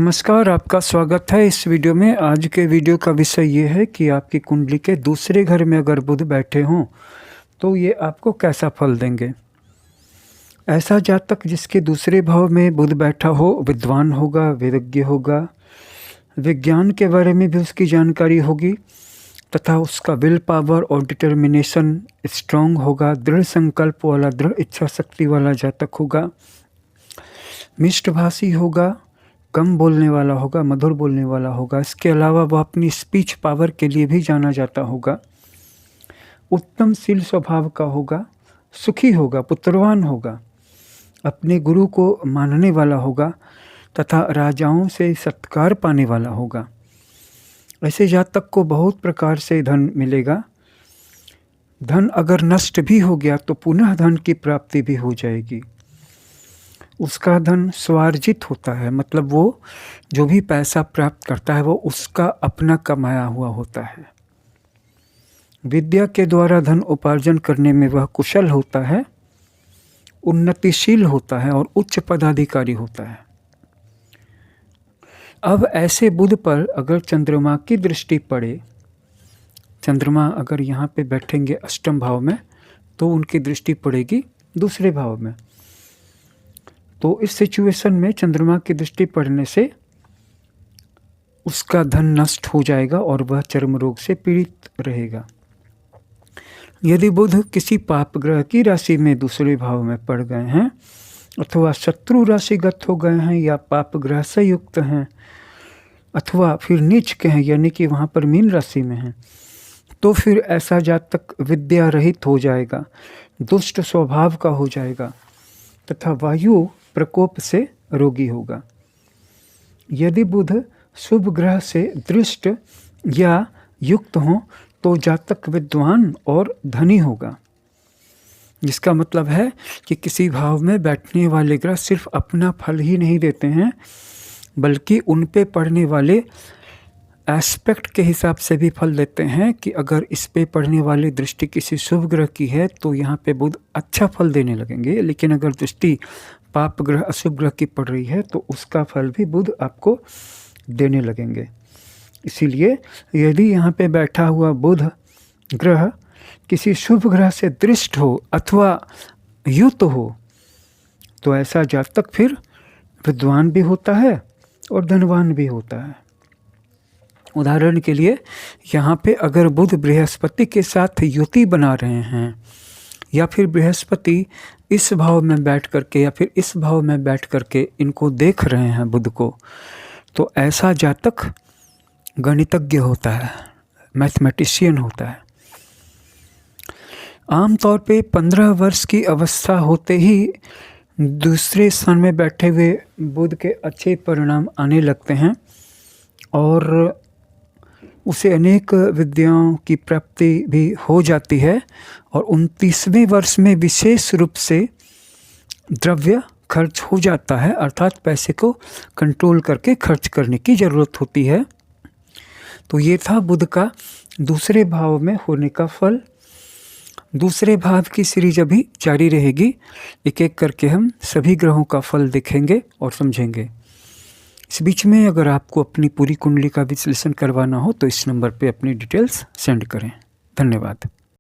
नमस्कार, आपका स्वागत है इस वीडियो में। आज के वीडियो का विषय ये है कि आपकी कुंडली के दूसरे घर में अगर बुध बैठे हों तो ये आपको कैसा फल देंगे। ऐसा जातक जिसके दूसरे भाव में बुध बैठा हो विद्वान होगा, विज्ञ होगा, विज्ञान के बारे में भी उसकी जानकारी होगी तथा उसका विल पावर और डिटर्मिनेशन स्ट्रांग होगा, दृढ़ संकल्प वाला, दृढ़ इच्छा शक्ति वाला जातक होगा, मिष्टभाषी होगा, कम बोलने वाला होगा, मधुर बोलने वाला होगा। इसके अलावा वह अपनी स्पीच पावर के लिए भी जाना जाता होगा, उत्तमशील स्वभाव का होगा, सुखी होगा, पुत्रवान होगा, अपने गुरु को मानने वाला होगा तथा राजाओं से सत्कार पाने वाला होगा। ऐसे जातक को बहुत प्रकार से धन मिलेगा। धन अगर नष्ट भी हो गया तो पुनः धन की प्राप्ति भी हो जाएगी। उसका धन स्वार्जित होता है, मतलब वो जो भी पैसा प्राप्त करता है वो उसका अपना कमाया हुआ होता है। विद्या के द्वारा धन उपार्जन करने में वह कुशल होता है, उन्नतिशील होता है और उच्च पदाधिकारी होता है। अब ऐसे बुध पर अगर चंद्रमा की दृष्टि पड़े, चंद्रमा अगर यहाँ पे बैठेंगे अष्टम भाव में तो उनकी दृष्टि पड़ेगी दूसरे भाव में। तो इस सिचुएशन में चंद्रमा की दृष्टि पड़ने से उसका धन नष्ट हो जाएगा और वह चर्म रोग से पीड़ित रहेगा। यदि बुध किसी पाप ग्रह की राशि में दूसरे भाव में पड़ गए हैं अथवा शत्रु राशिगत हो गए हैं या पाप ग्रह से युक्त हैं अथवा फिर नीच के हैं, यानी कि वहाँ पर मीन राशि में हैं, तो फिर ऐसा जातक विद्या रहित हो जाएगा, दुष्ट स्वभाव का हो जाएगा तथा वायु प्रकोप से रोगी होगा। यदि बुध शुभ ग्रह से दृष्ट या युक्त हो तो जातक विद्वान और धनी होगा। जिसका मतलब है कि किसी भाव में बैठने वाले ग्रह सिर्फ अपना फल ही नहीं देते हैं बल्कि उन पे पड़ने वाले एस्पेक्ट के हिसाब से भी फल देते हैं कि अगर इस पे पड़ने वाली दृष्टि किसी शुभ ग्रह की है तो यहाँ पे बुध अच्छा फल देने लगेंगे, लेकिन अगर दृष्टि पाप ग्रह अशुभ ग्रह की पड़ रही है तो उसका फल भी बुध आपको देने लगेंगे। इसीलिए यदि यहाँ पे बैठा हुआ बुध ग्रह किसी शुभ ग्रह से दृष्ट हो अथवा युत हो तो ऐसा जातक फिर विद्वान भी होता है और धनवान भी होता है। उदाहरण के लिए यहाँ पे अगर बुध बृहस्पति के साथ युति बना रहे हैं या फिर बृहस्पति इस भाव में बैठ करके या फिर इस भाव में बैठ करके इनको देख रहे हैं बुध को, तो ऐसा जातक गणितज्ञ होता है, मैथमेटिशियन होता है। आमतौर पे 15 वर्ष की अवस्था होते ही दूसरे स्थान में बैठे हुए बुध के अच्छे परिणाम आने लगते हैं और उसे अनेक विद्याओं की प्राप्ति भी हो जाती है और 29वें वर्ष में विशेष रूप से द्रव्य खर्च हो जाता है, अर्थात पैसे को कंट्रोल करके खर्च करने की ज़रूरत होती है। तो ये था बुध का दूसरे भाव में होने का फल। दूसरे भाव की सीरीज अभी जारी रहेगी, एक एक करके हम सभी ग्रहों का फल देखेंगे और समझेंगे। इस बीच में अगर आपको अपनी पूरी कुंडली का विश्लेषण करवाना हो तो इस नंबर पे अपनी डिटेल्स सेंड करें। धन्यवाद।